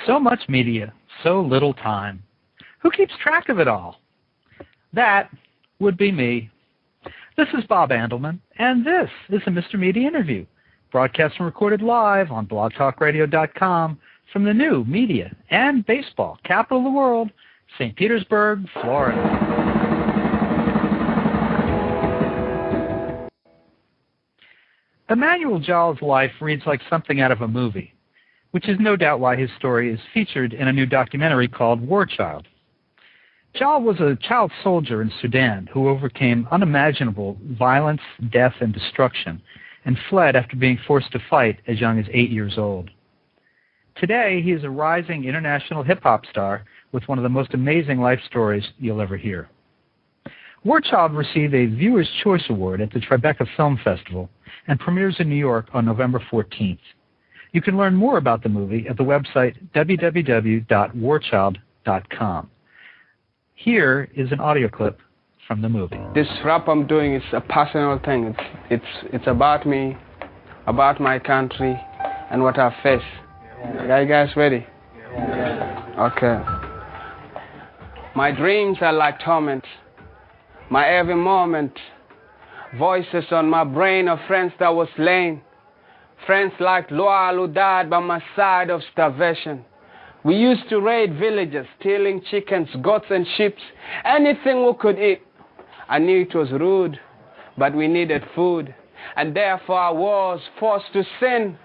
So much media, so little time. Who keeps track of it all? That would be me. This is Bob Andelman, and this is a Mr. Media interview, broadcast and recorded live on blogtalkradio.com from the new media and baseball capital of the world, St. Petersburg, Florida. Emmanuel Jal's life reads like something out of a movie, which is no doubt why his story is featured in a new documentary called War Child. Jal was a child soldier in Sudan who overcame unimaginable violence, death, and destruction, and fled after being forced to fight as young as 8 years old. Today, he is a rising international hip-hop star with one of the most amazing life stories you'll ever hear. War Child received a Viewer's Choice Award at the Tribeca Film Festival and premieres in New York on November 14th. You can learn more about the movie at the website www.warchild.com. Here is an audio clip from the movie. This rap I'm doing is a personal thing. It's about me, about my country, and what I face. Are you guys ready? Okay. My dreams are like torment. My every moment, voices on my brain of friends that was slain. Friends like Loal who died by my side of starvation. We used to raid villages, stealing chickens, goats and sheep, anything we could eat. I knew it was rude, but we needed food. And therefore I was forced to sin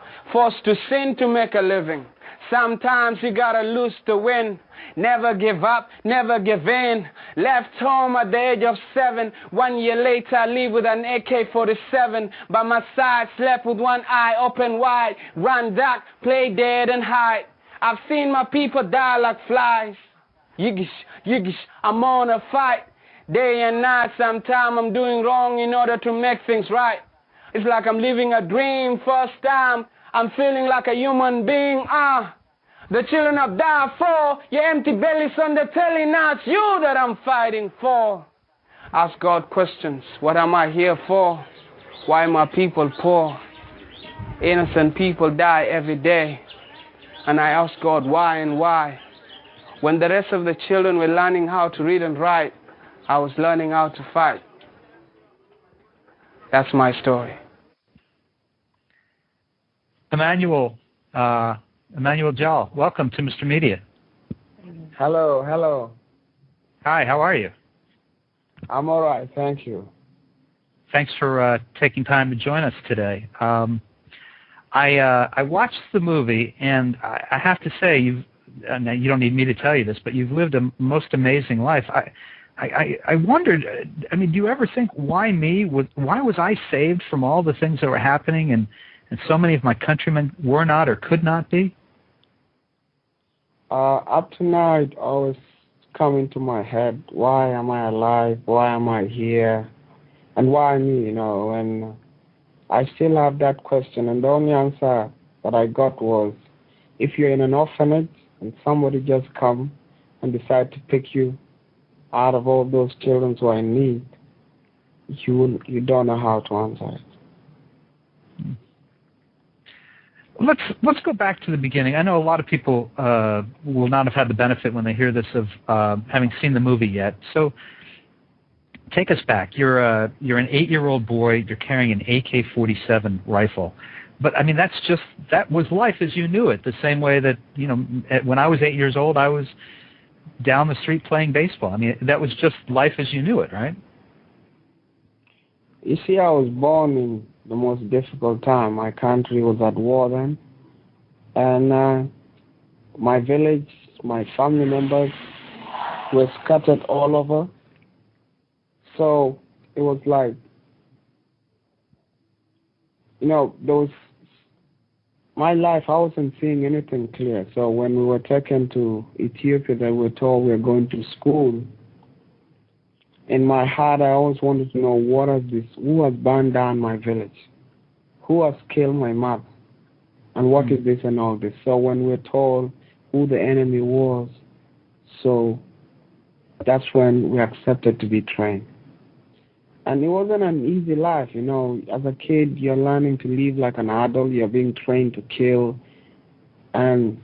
to make a living. Sometimes you gotta lose to win. Never give up, never give in. Left home at the age of 7. 1 year later, I live with an AK-47. By my side, slept with one eye open wide. Run dark, play dead and hide. I've seen my people die like flies. Yiggish, yiggish, I'm on a fight. Day and night, sometimes I'm doing wrong in order to make things right. It's like I'm living a dream first time. I'm feeling like a human being, The children of Darfur, your empty bellies on the telly, now it's you that I'm fighting for. Ask God questions, what am I here for? Why are my people poor? Innocent people die every day. And I ask God why and why. When the rest of the children were learning how to read and write, I was learning how to fight. That's my story. Emmanuel Jal, welcome to Mr. Media. Hello. Hi, how are you? I'm all right, thank you. Thanks for taking time to join us today. I watched the movie, and I have to say, you don't need me to tell you this, but you've lived a most amazing life. I wondered, do you ever think, why me? Why was I saved from all the things that were happening, and so many of my countrymen were not or could not be? Up to now, it always come into my head, why am I alive? Why am I here? And why me, and I still have that question, and the only answer that I got was, if you're in an orphanage and somebody just come and decide to pick you out of all those children who are in need, you don't know how to answer it. Let's go back to the beginning. I know a lot of people will not have had the benefit when they hear this of having seen the movie yet. So take us back. You're an 8-year-old boy. You're carrying an AK-47 rifle. But that was life as you knew it. The same way that when I was 8 years old, I was down the street playing baseball. That was just life as you knew it, right? You see, I was born in the most difficult time. My country was at war then, and my village, my family members were scattered all over. So it was like, my life, I wasn't seeing anything clear. So when we were taken to Ethiopia, they were told we were going to school. In my heart, I always wanted to know, what is this? Who has burned down my village? Who has killed my mother? And what is this and all this? So when we're told who the enemy was, so that's when we accepted to be trained. And it wasn't an easy life, As a kid, you're learning to live like an adult. You're being trained to kill. And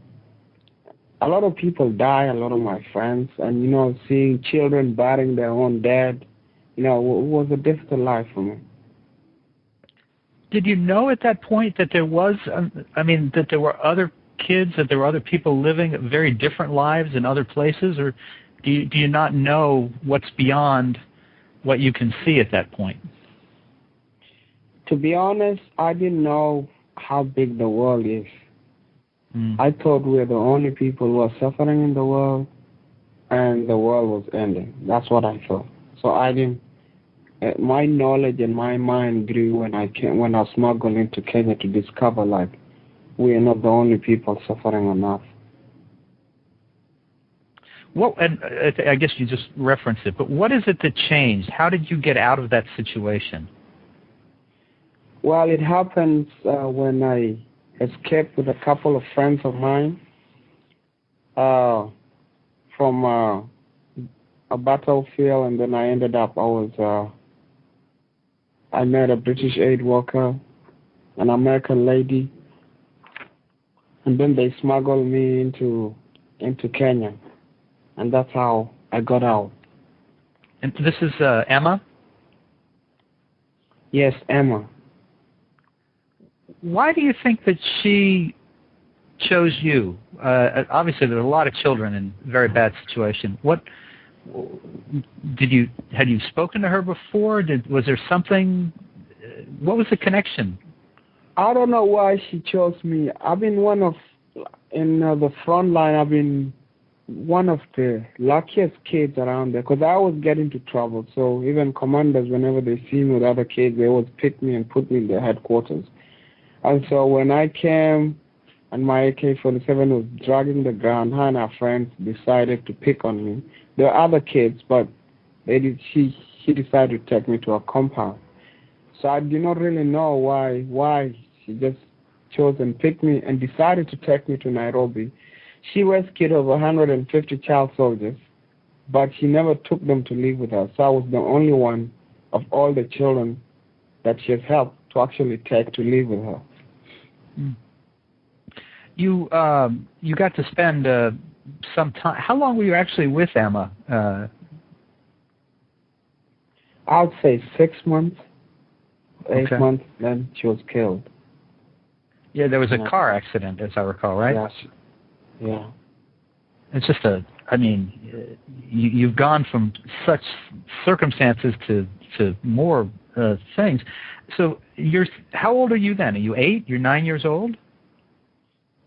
a lot of people die, a lot of my friends, and, seeing children burying their own dad, it was a difficult life for me. Did you know at that point that there was, that there were other kids, that there were other people living very different lives in other places, or do you not know what's beyond what you can see at that point? To be honest, I didn't know how big the world is. I thought we were the only people who were suffering in the world, and the world was ending. That's what I thought. So I didn't. My knowledge and my mind grew when I smuggled into Kenya to discover, like, we are not the only people suffering on earth. Well, and I guess you just referenced it, but what is it that changed? How did you get out of that situation? Well, it happens when I escaped with a couple of friends of mine from a battlefield, and then I ended up, I met a British aid worker, an American lady, and then they smuggled me into Kenya, and that's how I got out. And this is Emma? Yes, Emma. Why do you think that she chose you? Obviously, there are a lot of children in very bad situations. Had you spoken to her before? Was there something? What was the connection? I don't know why she chose me. I've been in the front line. I've been one of the luckiest kids around there, because I always get into trouble. So even commanders, whenever they see me with other kids, they always pick me and put me in their headquarters. And so when I came and my AK-47 was dragging the ground, her and her friends decided to pick on me. There were other kids, but she decided to take me to a compound. So I did not really know why she just chose and picked me and decided to take me to Nairobi. She rescued over 150 child soldiers, but she never took them to live with her. So I was the only one of all the children that she has helped to actually take to live with her. You got to spend some time. How long were you actually with Emma? I would say 6 months. 8 months, then she was killed. Yeah, there was a car accident, as I recall, right? Yes. Yeah. It's just you've gone from such circumstances to more things. So how old are you then? Are you 8? You're 9 years old?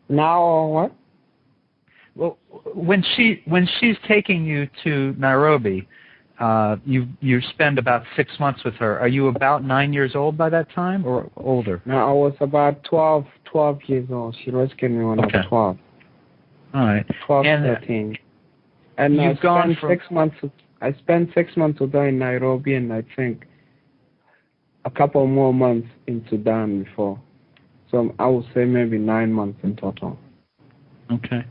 Now what? Well, when she's taking you to Nairobi, you spend about 6 months with her. Are you about 9 years old by that time, or older? No, I was about 12 years old. She rescued me when I was 12. All right. 12, 13. And you've gone from 6 months. I spent 6 months with her in Nairobi, and I think a couple more months in Sudan before. So I would say maybe 9 months in total. Okay.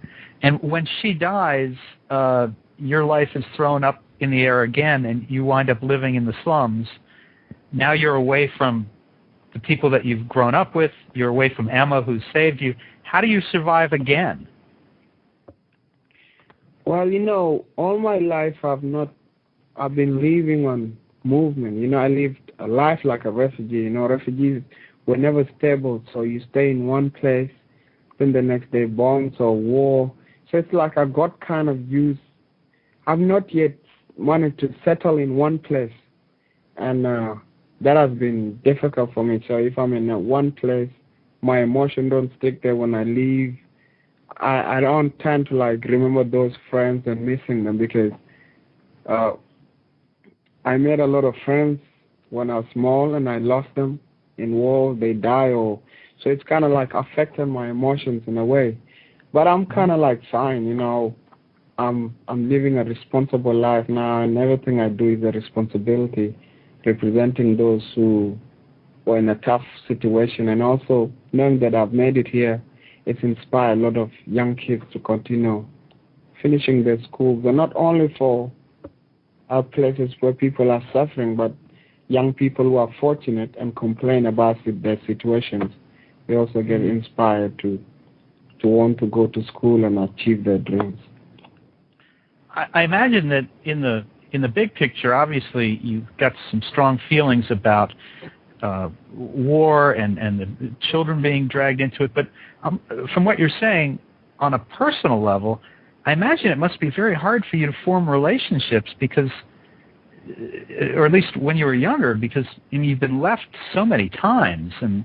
And when she dies, your life is thrown up in the air again, and you wind up living in the slums. Now you're away from the people that you've grown up with. You're away from Emma, who saved you. How do you survive again? Well, all my life I've been living on movement. I lived a life like a refugee. Refugees were never stable, so you stay in one place, then the next day bombs or war. So it's like I got kind of used. I've not yet managed to settle in one place, and that has been difficult for me. So if I'm in one place, my emotions don't stick there. When I leave, I don't tend to remember those friends and missing them, because I made a lot of friends when I was small, and I lost them in war. They die, so it's kind of affected my emotions in a way. But I'm kind of fine, I'm living a responsible life now, and everything I do is a responsibility, representing those who were in a tough situation, and also knowing that I've made it here. It's inspired a lot of young kids to continue finishing their schools, and not only for places where people are suffering, but young people who are fortunate and complain about their situations. They also get inspired to to want to go to school and achieve their dreams. I imagine that in the big picture, obviously, you've got some strong feelings about war and the children being dragged into it. But from what you're saying, on a personal level, I imagine it must be very hard for you to form relationships because, or at least when you were younger, because you've been left so many times and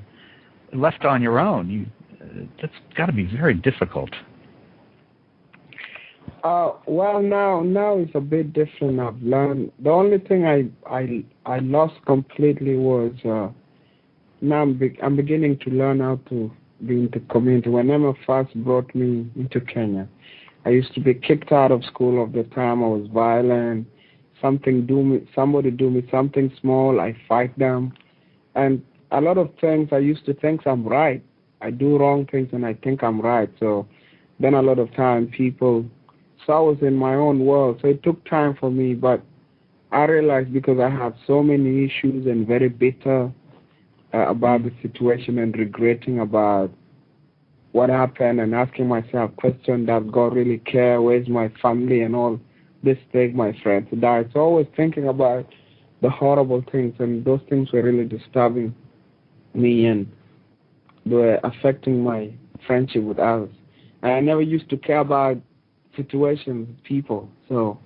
left on your own. That's got to be very difficult. Well, now it's a bit different. I've learned. The only thing I lost completely was now I'm beginning to learn how to be in the community. When Emma first brought me into Kenya, I used to be kicked out of school all the time. I was violent. Somebody do me something small, I fight them, and a lot of things I used to think I'm right. I do wrong things and I think I'm right. So then a lot of time so I was in my own world. So it took time for me, but I realized because I had so many issues and very bitter about the situation and regretting about what happened and asking myself questions, does God really care? Where's my family and all this thing, my friends died. So always thinking about the horrible things, and those things were really disturbing me and they were affecting my friendship with others. And I never used to care about situations, people. So,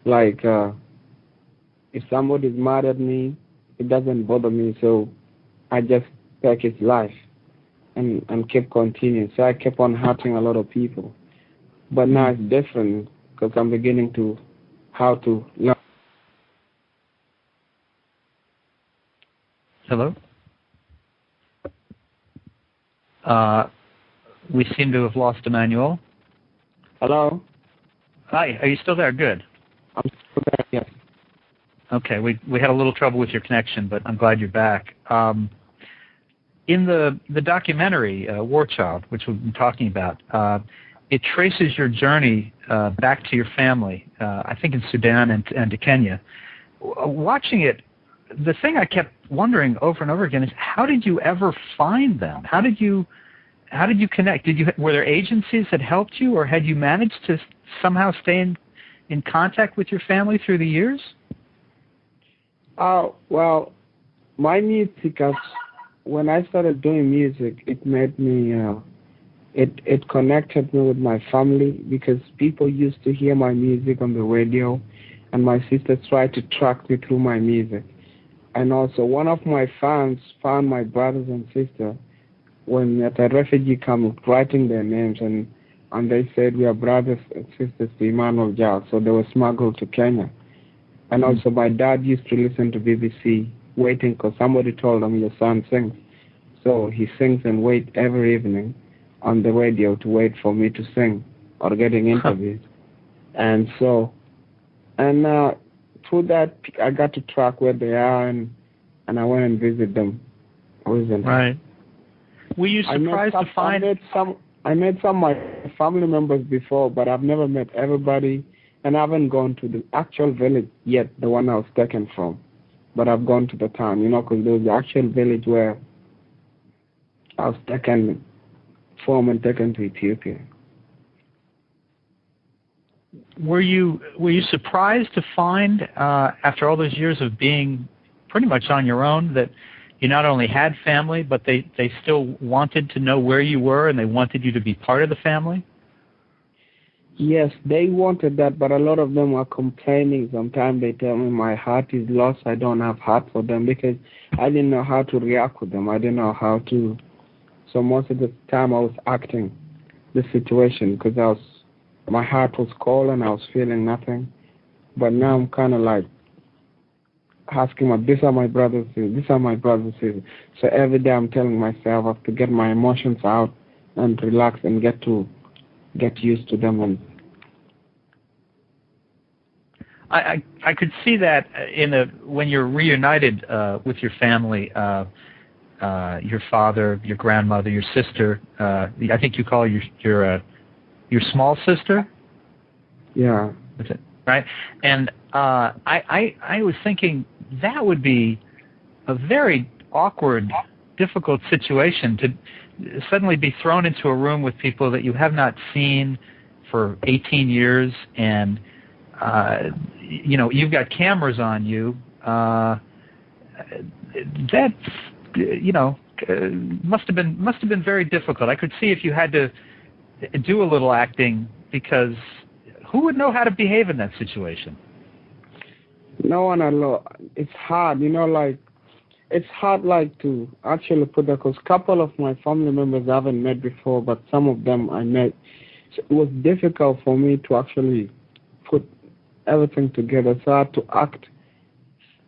like, if somebody's mad at me, it doesn't bother me. So I just take his life and keep continuing. So I kept on hurting a lot of people. But now it's different because I'm beginning to how to learn. Hello? We seem to have lost Emmanuel. Hello? Hi, are you still there? Good. I'm still there, yes. Okay, we had a little trouble with your connection, but I'm glad you're back. In the documentary, War Child, which we've been talking about, it traces your journey back to your family, I think in Sudan and to Kenya. Watching it, the thing I kept wondering over and over again is, how did you ever find them? How did you connect? Were there agencies that helped you, or had you managed to somehow stay in contact with your family through the years? Well, my music, when I started doing music, it made me, it connected me with my family, because people used to hear my music on the radio, and my sisters tried to track me through my music. And also, one of my fans found my brothers and sisters when at a refugee camp, writing their names, and they said, we are brothers and sisters to Emmanuel Jal. So they were smuggled to Kenya. And also, my dad used to listen to BBC, waiting because somebody told him your son sings. So he sings and wait every evening on the radio to wait for me to sing or getting interviewed. And so, through that, I got to track where they are, and I went and visit them. Right. Were you surprised to find... I met some of my family members before, but I've never met everybody, and I haven't gone to the actual village yet, the one I was taken from. But I've gone to the town, because there was the actual village where I was taken from and taken to Ethiopia. Were you surprised to find, after all those years of being pretty much on your own, that you not only had family, but they still wanted to know where you were, and they wanted you to be part of the family? Yes, they wanted that, but a lot of them were complaining. Sometimes they tell me my heart is lost. I don't have heart for them, because I didn't know how to react with them. I didn't know how to. So most of the time I was acting the situation, because my heart was cold and I was feeling nothing. But now I'm kind of like asking these are my brothers, these are my brothers. So every day I'm telling myself I have to get my emotions out and relax and get used to them. And I could see that when you're reunited with your family, your father, your grandmother, your sister. I think you call your small sister. Yeah. That's it, right? And I was thinking that would be a very awkward difficult situation to suddenly be thrown into a room with people that you have not seen for 18 years, and you've got cameras on you. That's must have been very difficult. I could see if you had to do a little acting, because who would know how to behave in that situation? No one alone. It's hard, it's hard, to actually put that, because a couple of my family members I haven't met before, but some of them I met. So it was difficult for me to actually put everything together. So I had to act,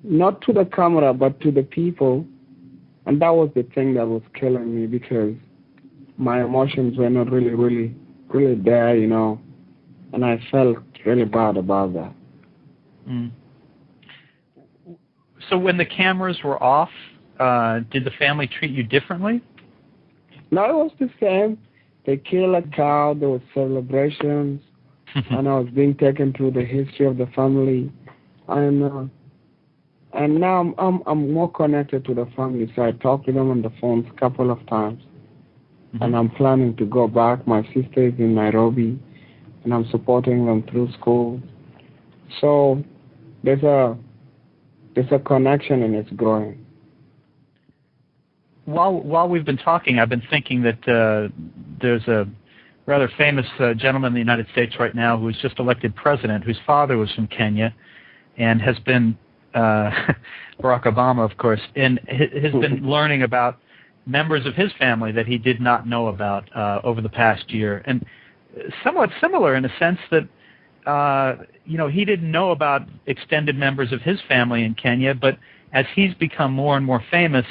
not to the camera, but to the people. And that was the thing that was killing me, because my emotions were not really, really, really there, and I felt really bad about that. Mm. So when the cameras were off, did the family treat you differently? No, it was the same. They killed a cow, there were celebrations, and I was being taken through the history of the family. And now I'm more connected to the family, so I talk to them on the phone a couple of times. Mm-hmm. And I'm planning to go back. My sister is in Nairobi, and I'm supporting them through school. So there's a connection, and it's growing. While we've been talking, I've been thinking that there's a rather famous gentleman in the United States right now who was just elected president, whose father was from Kenya, and has been Barack Obama, of course, and has been learning about members of his family that he did not know about over the past year, and somewhat similar in a sense that he didn't know about extended members of his family in Kenya, but as he's become more and more famous,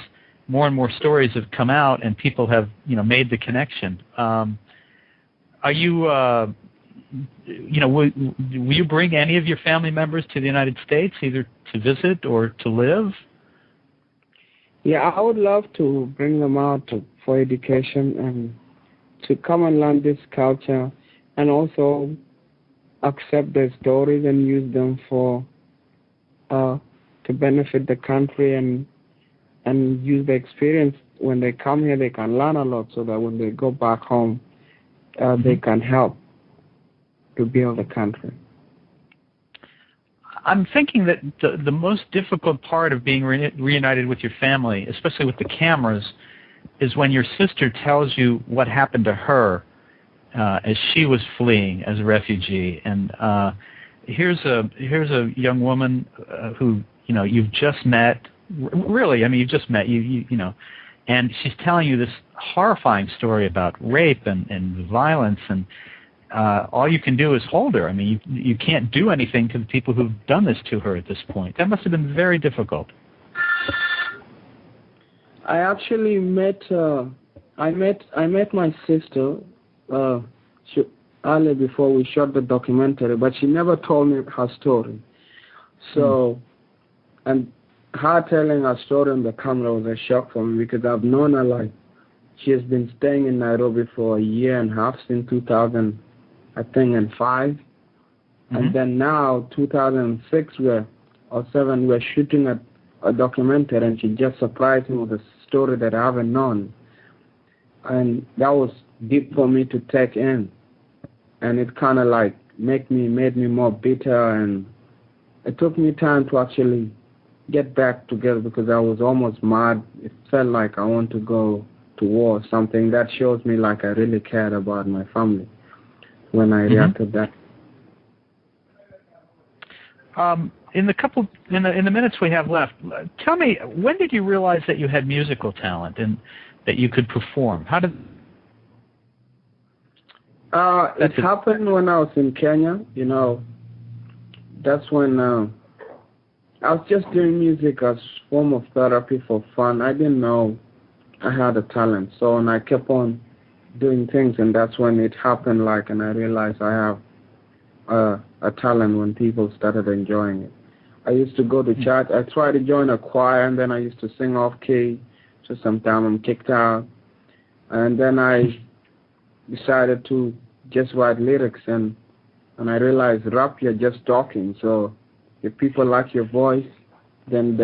more and more stories have come out, and people have made the connection. Are you will you bring any of your family members to the United States, either to visit or to live? Yeah, I would love to bring them out for education and to come and learn this culture, and also accept their stories and use them to benefit the country, and use the experience. When they come here, they can learn a lot, so that when they go back home, they can help to build the country. I'm thinking that the most difficult part of being reunited with your family, especially with the cameras, is when your sister tells you what happened to her as she was fleeing as a refugee. And here's a young woman who you've just met. Really, I mean, you've just met and she's telling you this horrifying story about rape and violence, and all you can do is hold her. I mean, you can't do anything to the people who've done this to her at this point. That must have been very difficult. I actually met I met my sister earlier before we shot the documentary, but she never told me her story. So, and her telling her story on the camera was a shock for me, because I've known her she has been staying in Nairobi for a year and a half, since 2005. And then now, 2006 or 7, we're shooting a documentary, and she just surprised me with a story that I haven't known. And that was deep for me to take in. And it kind of made me more bitter, and it took me time to actually get back together, because I was almost mad. It felt like I want to go to war, something that shows me I really cared about my family when I reacted that. In the minutes we have left, tell me, when did you realize that you had musical talent and that you could perform? How did it happened when I was in Kenya. That's when I was just doing music as a form of therapy for fun. I didn't know I had a talent. So, and I kept on doing things, and that's when it happened, and I realized I have a talent when people started enjoying it. I used to go to church. I tried to join a choir, and then I used to sing off key. So sometimes I'm kicked out. And then I decided to just write lyrics, and I realized rap, you're just talking. So if people like your voice, then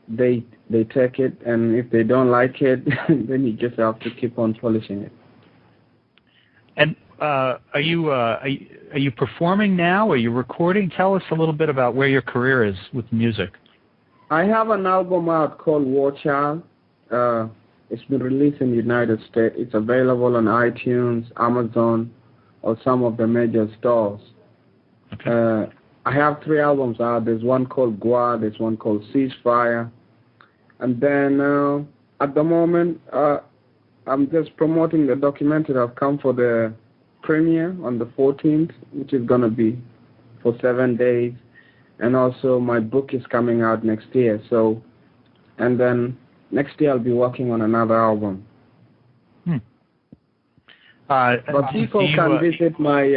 they take it, and if they don't like it, then you just have to keep on polishing it. And are you performing now? Are you recording? Tell us a little bit about where your career is with music. I have an album out called War Child. It's been released in the United States. It's available on iTunes, Amazon, or some of the major stores. Okay. I have 3 albums out. There's one called Gua, there's one called Ceasefire. And then at the moment, I'm just promoting the documentary. I've come for the premiere on the 14th, which is going to be for 7 days. And also my book is coming out next year. So, and then next year I'll be working on another album. But people can visit my,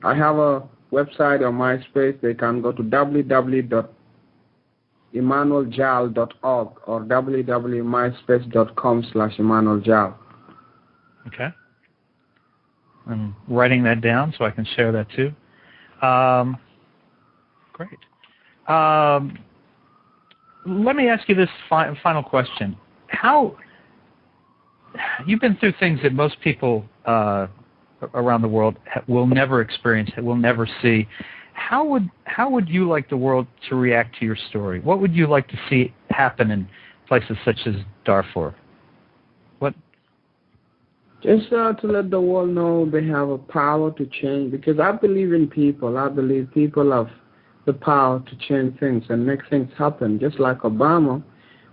I have a website on MySpace. They can go to www.emmanueljal.org or www.myspace.com/emmanueljal. Okay. I'm writing that down so I can share that too. Great. Let me ask you this final question. How you've been through things that most people around the world will never experience, will never see. How would you like the world to react to your story? What would you like to see happen in places such as Darfur? What? Just to let the world know they have a power to change, because I believe in people. I believe people have the power to change things and make things happen, just like Obama,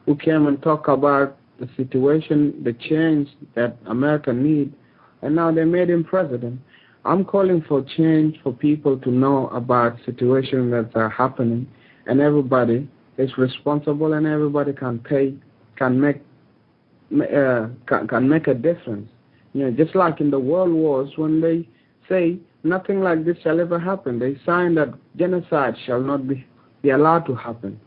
who came and talked about the situation, the change that America needs, and now they made him president. I'm calling for change, for people to know about situations that are happening, and everybody is responsible, and everybody can make a difference. You know, just like in the world wars, when they say nothing like this shall ever happen, they sign that genocide shall not be allowed to happen.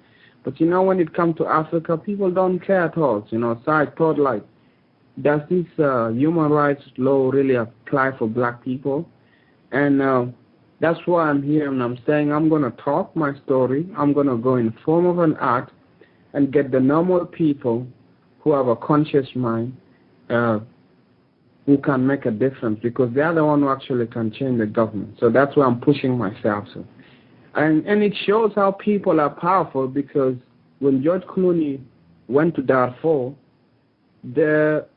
But you know, when it comes to Africa, people don't care at all. You know, so I thought, like, does this human rights law really apply for black people? And that's why I'm here, and I'm saying I'm going to talk my story. I'm going to go in form of an art and get the normal people who have a conscious mind who can make a difference, because they are the one who actually can change the government. So that's why I'm pushing myself. So. And it shows how people are powerful, because when George Clooney went to Darfur, the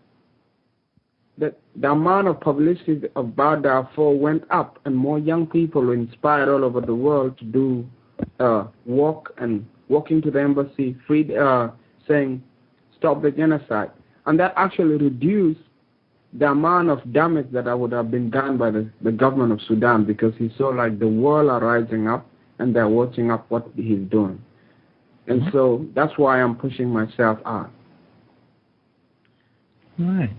amount of publicity about Darfur went up, and more young people were inspired all over the world to do walking to the embassy, saying stop the genocide, and that actually reduced the amount of damage that would have been done by the government of Sudan, because he saw like the world are rising up and they're watching up what he's doing, and so that's why I'm pushing myself out. All right.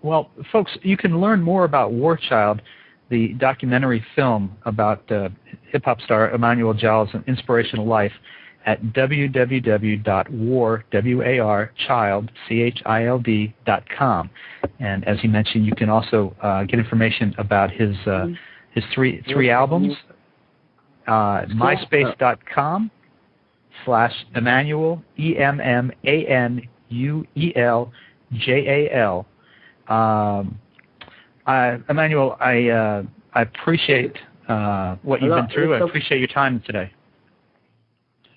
Well, folks, you can learn more about War Child, the documentary film about hip-hop star Emmanuel Jal's inspirational life, at www.warchild.com. And as he mentioned, you can also get information about his three albums, myspace.com/Emmanuel, EMMANUELJAL. Emmanuel, I appreciate what you've been through. I appreciate your time today.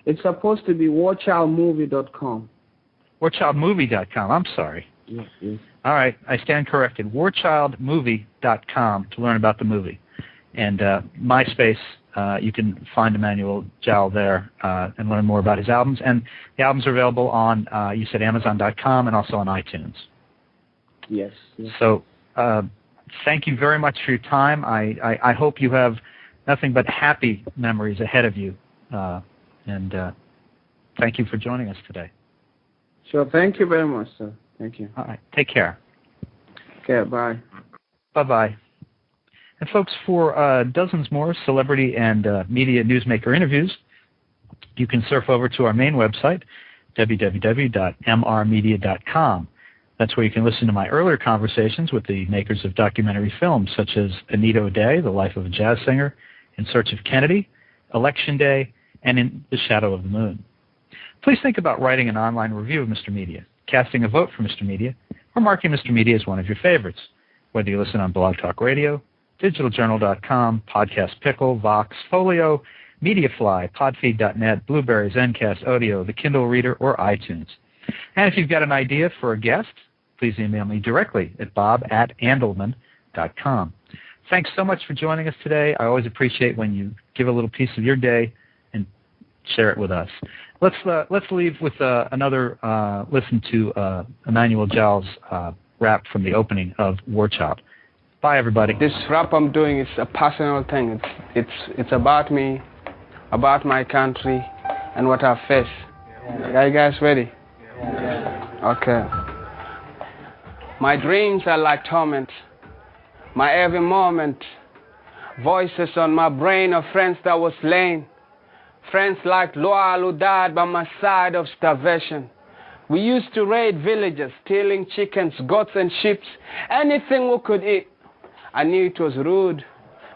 It's supposed to be warchildmovie.com. Warchildmovie.com. I'm sorry. Yes. All right, I stand corrected. Warchildmovie.com to learn about the movie. And MySpace, you can find Emmanuel Jal there and learn more about his albums. And the albums are available on, you said, Amazon.com and also on iTunes. Yes. So thank you very much for your time. I hope you have nothing but happy memories ahead of you. And thank you for joining us today. Sure. Thank you very much, sir. Thank you. All right. Take care. Okay. Bye. Bye-bye. And folks, for dozens more celebrity and media newsmaker interviews, you can surf over to our main website, www.mrmedia.com. That's where you can listen to my earlier conversations with the makers of documentary films, such as Anita O'Day, The Life of a Jazz Singer, In Search of Kennedy, Election Day, and In the Shadow of the Moon. please think about writing an online review of Mr. Media, casting a vote for Mr. Media, or marking Mr. Media as one of your favorites, whether you listen on Blog Talk Radio, digitaljournal.com, Podcast Pickle, Vox, Folio, Mediafly, Podfeed.net, Blueberry, Zencast, Odeo, the Kindle Reader, or iTunes. And if you've got an idea for a guest, please email me directly at bob@andelman.com. Thanks so much for joining us today. I always appreciate when you give a little piece of your day and share it with us. Let's leave with another listen to Emmanuel Jal's rap from the opening of War Child. Bye, everybody. This rap I'm doing is a personal thing. It's about me, about my country, and what I face. Are you guys ready? Okay. My dreams are like torment. My every moment, voices on my brain of friends that was slain. Friends like Loal who died by my side of starvation. We used to raid villages, stealing chickens, goats and sheep, anything we could eat. I knew it was rude,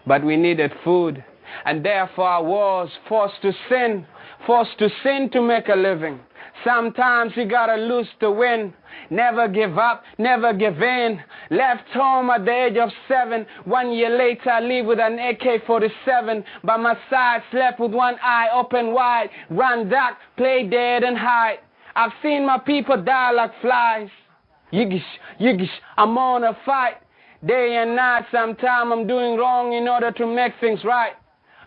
but we needed food. And therefore I was forced to sin to make a living. Sometimes you gotta lose to win. Never give up, never give in. Left home at the age of 7. 1 year later I leave with an AK-47. By my side, slept with one eye open wide. Run dark, play dead and hide. I've seen my people die like flies. Yiggish, I'm on a fight. Day and night, sometime I'm doing wrong in order to make things right.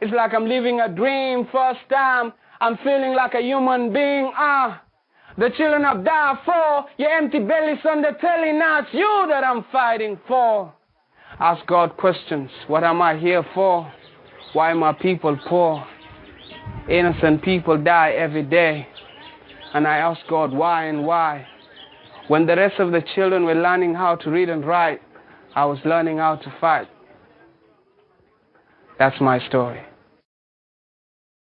It's like I'm living a dream first time. I'm feeling like a human being, The children have died for, your empty bellies on the telly, now it's you that I'm fighting for. Ask God questions, what am I here for? Why are my people poor? Innocent people die every day. And I ask God why and why. When the rest of the children were learning how to read and write, I was learning how to fight. That's my story.